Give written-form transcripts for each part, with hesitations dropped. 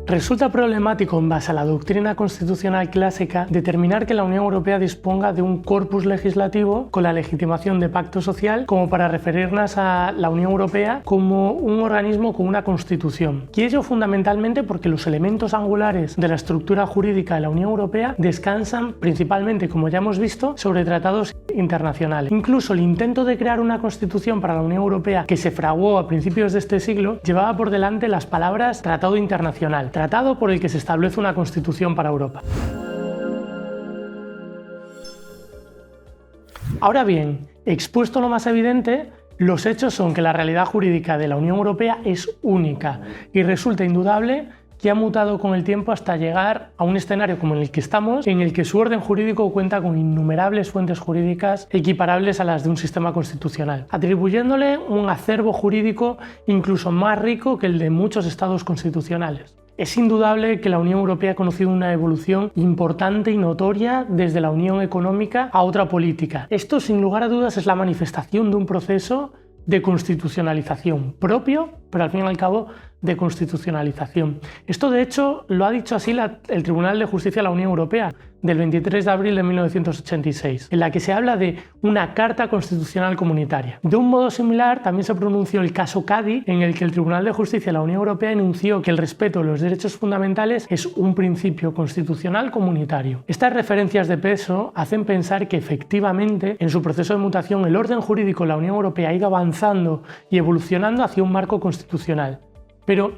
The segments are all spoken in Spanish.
Resulta problemático, en base a la doctrina constitucional clásica, determinar que la Unión Europea disponga de un corpus legislativo con la legitimación de pacto social como para referirnos a la Unión Europea como un organismo con una constitución. Y ello fundamentalmente porque los elementos angulares de la estructura jurídica de la Unión Europea descansan principalmente, como ya hemos visto, sobre tratados internacionales. Incluso el intento de crear una constitución para la Unión Europea que se fraguó a principios de este siglo llevaba por delante las palabras tratado internacional, tratado por el que se establece una constitución para Europa. Ahora bien, expuesto lo más evidente, los hechos son que la realidad jurídica de la Unión Europea es única y resulta indudable que ha mutado con el tiempo hasta llegar a un escenario como en el que estamos, en el que su orden jurídico cuenta con innumerables fuentes jurídicas equiparables a las de un sistema constitucional, atribuyéndole un acervo jurídico incluso más rico que el de muchos estados constitucionales. Es indudable que la Unión Europea ha conocido una evolución importante y notoria desde la unión económica a otra política. Esto, sin lugar a dudas, es la manifestación de un proceso de constitucionalización propio, pero al fin y al cabo de constitucionalización. Esto, de hecho, lo ha dicho así el Tribunal de Justicia de la Unión Europea del 23 de abril de 1986, en la que se habla de una Carta Constitucional Comunitaria. De un modo similar, también se pronunció el caso Caddy, en el que el Tribunal de Justicia de la Unión Europea enunció que el respeto de los derechos fundamentales es un principio constitucional comunitario. Estas referencias de peso hacen pensar que efectivamente, en su proceso de mutación, el orden jurídico de la Unión Europea ha ido avanzando y evolucionando hacia un marco constitucional. Pero,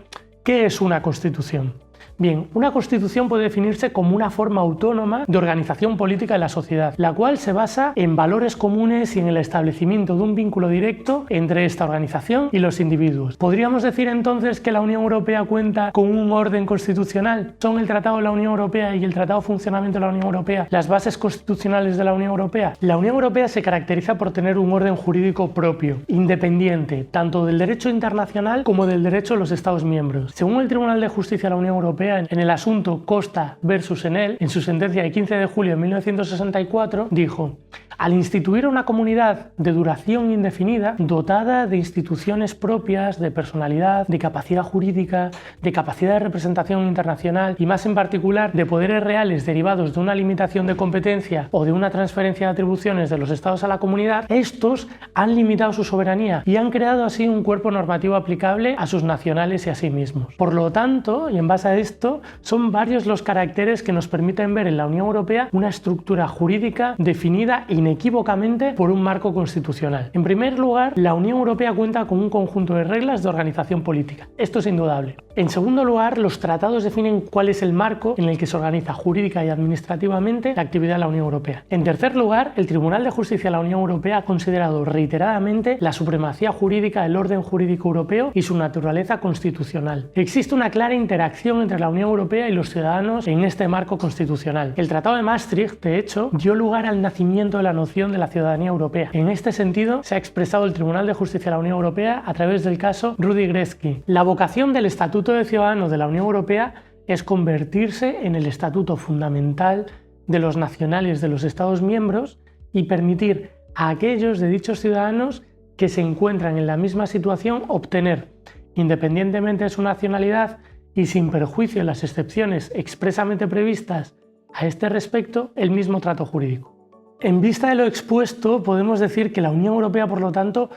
¿qué es una constitución? Bien, una constitución puede definirse como una forma autónoma de organización política de la sociedad, la cual se basa en valores comunes y en el establecimiento de un vínculo directo entre esta organización y los individuos. ¿Podríamos decir entonces que la Unión Europea cuenta con un orden constitucional? ¿Son el Tratado de la Unión Europea y el Tratado de Funcionamiento de la Unión Europea las bases constitucionales de la Unión Europea? La Unión Europea se caracteriza por tener un orden jurídico propio, independiente, tanto del derecho internacional como del derecho de los Estados miembros. Según el Tribunal de Justicia de la Unión Europea, en el asunto Costa versus Enel, en su sentencia de 15 de julio de 1964, dijo: al instituir una comunidad de duración indefinida, dotada de instituciones propias, de personalidad, de capacidad jurídica, de capacidad de representación internacional y más en particular de poderes reales derivados de una limitación de competencia o de una transferencia de atribuciones de los estados a la comunidad, estos han limitado su soberanía y han creado así un cuerpo normativo aplicable a sus nacionales y a sí mismos. Por lo tanto, y en base a esto, son varios los caracteres que nos permiten ver en la Unión Europea una estructura jurídica definida inequívocamente por un marco constitucional. En primer lugar, la Unión Europea cuenta con un conjunto de reglas de organización política. Esto es indudable. En segundo lugar, los tratados definen cuál es el marco en el que se organiza jurídica y administrativamente la actividad de la Unión Europea. En tercer lugar, el Tribunal de Justicia de la Unión Europea ha considerado reiteradamente la supremacía jurídica del orden jurídico europeo y su naturaleza constitucional. Existe una clara interacción entre la Unión Europea y los ciudadanos en este marco constitucional. El Tratado de Maastricht, de hecho, dio lugar al nacimiento de la noción de la ciudadanía europea. En este sentido, se ha expresado el Tribunal de Justicia de la Unión Europea a través del caso Rudy Gretzky. La vocación del Estatuto de Ciudadanos de la Unión Europea es convertirse en el estatuto fundamental de los nacionales de los Estados miembros y permitir a aquellos de dichos ciudadanos que se encuentran en la misma situación obtener, independientemente de su nacionalidad y sin perjuicio de las excepciones expresamente previstas a este respecto, el mismo trato jurídico. En vista de lo expuesto, podemos decir que la Unión Europea, por lo tanto,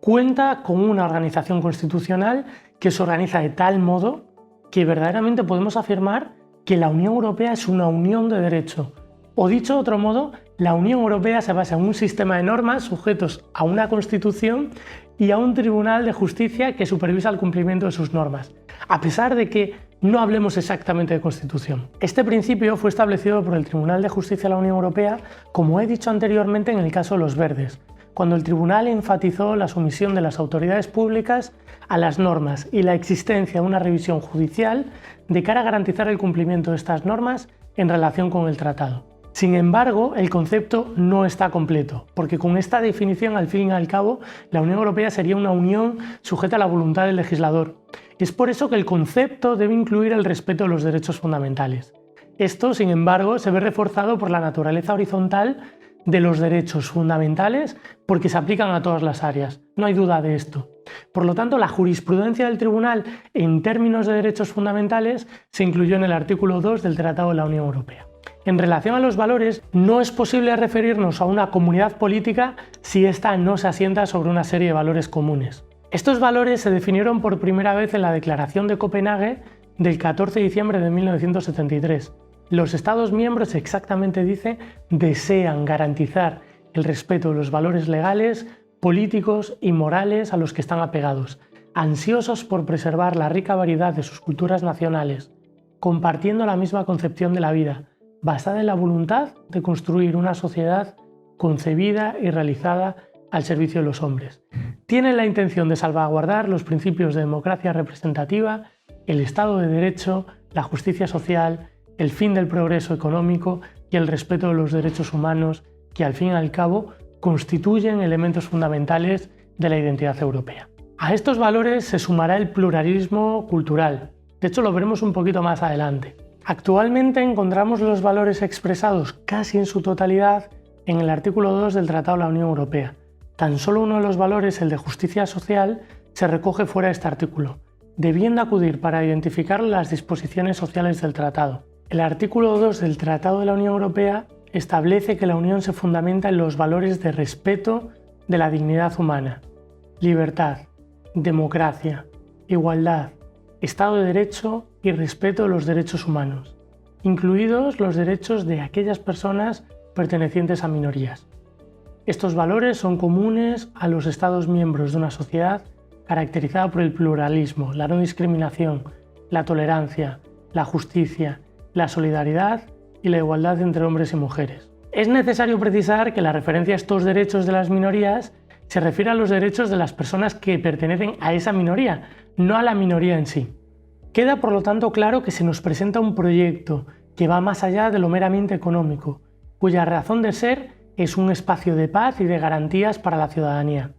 cuenta con una organización constitucional que se organiza de tal modo que verdaderamente podemos afirmar que la Unión Europea es una unión de derecho. O dicho de otro modo, la Unión Europea se basa en un sistema de normas sujetos a una Constitución y a un Tribunal de Justicia que supervisa el cumplimiento de sus normas, a pesar de que no hablemos exactamente de Constitución. Este principio fue establecido por el Tribunal de Justicia de la Unión Europea, como he dicho anteriormente en el caso de los Verdes, cuando el Tribunal enfatizó la sumisión de las autoridades públicas a las normas y la existencia de una revisión judicial de cara a garantizar el cumplimiento de estas normas en relación con el tratado. Sin embargo, el concepto no está completo, porque con esta definición, al fin y al cabo, la Unión Europea sería una unión sujeta a la voluntad del legislador. Es por eso que el concepto debe incluir el respeto de los derechos fundamentales. Esto, sin embargo, se ve reforzado por la naturaleza horizontal de los derechos fundamentales porque se aplican a todas las áreas. No hay duda de esto. Por lo tanto, la jurisprudencia del Tribunal en términos de derechos fundamentales se incluyó en el artículo 2 del Tratado de la Unión Europea. En relación a los valores, no es posible referirnos a una comunidad política si ésta no se asienta sobre una serie de valores comunes. Estos valores se definieron por primera vez en la Declaración de Copenhague del 14 de diciembre de 1973. Los Estados miembros, exactamente dice, desean garantizar el respeto de los valores legales, políticos y morales a los que están apegados, ansiosos por preservar la rica variedad de sus culturas nacionales, compartiendo la misma concepción de la vida, basada en la voluntad de construir una sociedad concebida y realizada al servicio de los hombres. Tienen la intención de salvaguardar los principios de democracia representativa, el Estado de Derecho, la justicia social, el fin del progreso económico y el respeto de los derechos humanos, que al fin y al cabo constituyen elementos fundamentales de la identidad europea. A estos valores se sumará el pluralismo cultural. De hecho, lo veremos un poquito más adelante. Actualmente encontramos los valores expresados casi en su totalidad en el artículo 2 del Tratado de la Unión Europea. Tan solo uno de los valores, el de justicia social, se recoge fuera de este artículo, debiendo acudir para identificar las disposiciones sociales del tratado. El artículo 2 del Tratado de la Unión Europea establece que la Unión se fundamenta en los valores de respeto de la dignidad humana, libertad, democracia, igualdad, Estado de Derecho y respeto de los derechos humanos, incluidos los derechos de aquellas personas pertenecientes a minorías. Estos valores son comunes a los Estados miembros de una sociedad caracterizada por el pluralismo, la no discriminación, la tolerancia, la justicia, la solidaridad y la igualdad entre hombres y mujeres. Es necesario precisar que la referencia a estos derechos de las minorías se refiere a los derechos de las personas que pertenecen a esa minoría, no a la minoría en sí. Queda por lo tanto claro que se nos presenta un proyecto que va más allá de lo meramente económico, cuya razón de ser es un espacio de paz y de garantías para la ciudadanía.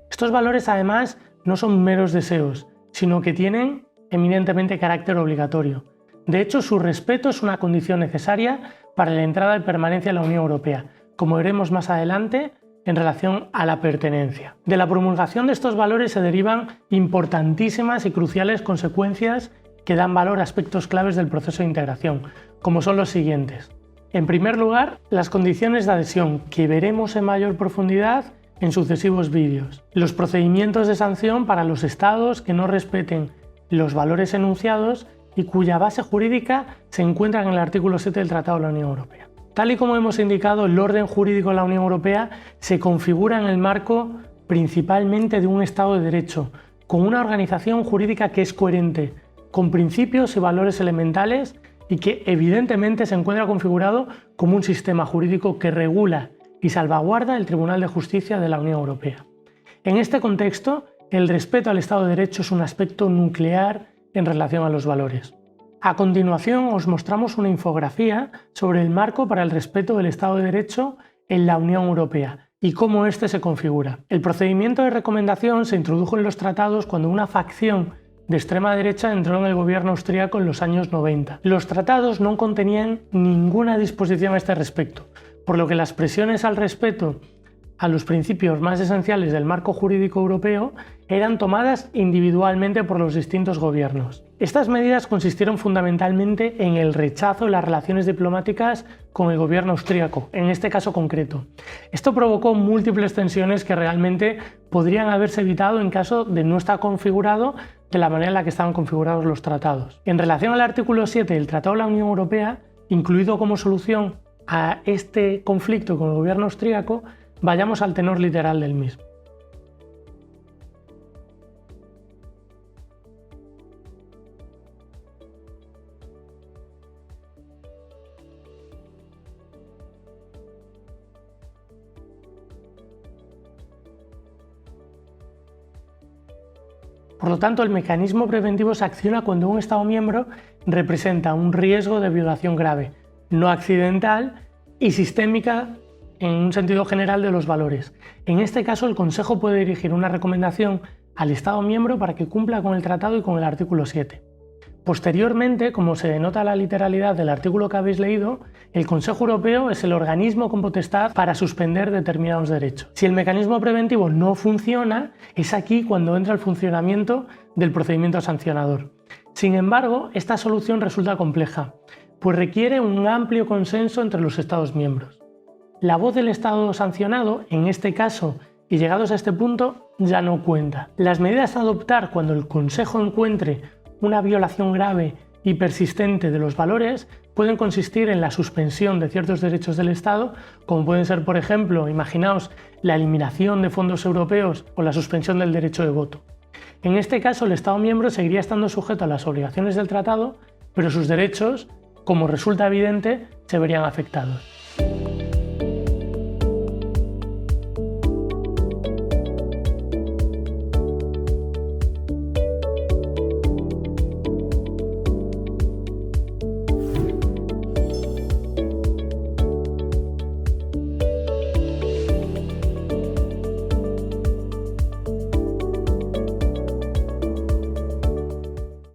Estos valores además no son meros deseos, sino que tienen eminentemente carácter obligatorio. De hecho, su respeto es una condición necesaria para la entrada y permanencia en la Unión Europea, como veremos más adelante en relación a la pertenencia. De la promulgación de estos valores se derivan importantísimas y cruciales consecuencias que dan valor a aspectos claves del proceso de integración, como son los siguientes. En primer lugar, las condiciones de adhesión, que veremos en mayor profundidad en sucesivos vídeos. Los procedimientos de sanción para los estados que no respeten los valores enunciados y cuya base jurídica se encuentra en el artículo 7 del Tratado de la Unión Europea. Tal y como hemos indicado, el orden jurídico de la Unión Europea se configura en el marco principalmente de un Estado de Derecho, con una organización jurídica que es coherente, con principios y valores elementales y que evidentemente se encuentra configurado como un sistema jurídico que regula y salvaguarda el Tribunal de Justicia de la Unión Europea. En este contexto, el respeto al Estado de Derecho es un aspecto nuclear en relación a los valores. A continuación os mostramos una infografía sobre el marco para el respeto del Estado de Derecho en la Unión Europea y cómo éste se configura. El procedimiento de recomendación se introdujo en los tratados cuando una facción de extrema derecha entró en el gobierno austríaco en los años 90. Los tratados no contenían ninguna disposición a este respecto, por lo que las presiones al respeto a los principios más esenciales del marco jurídico europeo eran tomadas individualmente por los distintos gobiernos. Estas medidas consistieron fundamentalmente en el rechazo de las relaciones diplomáticas con el gobierno austríaco, en este caso concreto. Esto provocó múltiples tensiones que realmente podrían haberse evitado en caso de no estar configurado de la manera en la que estaban configurados los tratados. En relación al artículo 7 del Tratado de la Unión Europea, incluido como solución a este conflicto con el gobierno austríaco, vayamos al tenor literal del mismo. Por lo tanto, el mecanismo preventivo se acciona cuando un Estado miembro representa un riesgo de violación grave, no accidental y sistémica en un sentido general de los valores. En este caso, el Consejo puede dirigir una recomendación al Estado miembro para que cumpla con el tratado y con el artículo 7. Posteriormente, como se denota la literalidad del artículo que habéis leído, el Consejo Europeo es el organismo con potestad para suspender determinados derechos. Si el mecanismo preventivo no funciona, es aquí cuando entra el funcionamiento del procedimiento sancionador. Sin embargo, esta solución resulta compleja, pues requiere un amplio consenso entre los Estados miembros. La voz del Estado sancionado, en este caso y llegados a este punto, ya no cuenta. Las medidas a adoptar cuando el Consejo encuentre una violación grave y persistente de los valores pueden consistir en la suspensión de ciertos derechos del Estado, como pueden ser, por ejemplo, imaginaos, la eliminación de fondos europeos o la suspensión del derecho de voto. En este caso, el Estado miembro seguiría estando sujeto a las obligaciones del tratado, pero sus derechos, como resulta evidente, se verían afectados.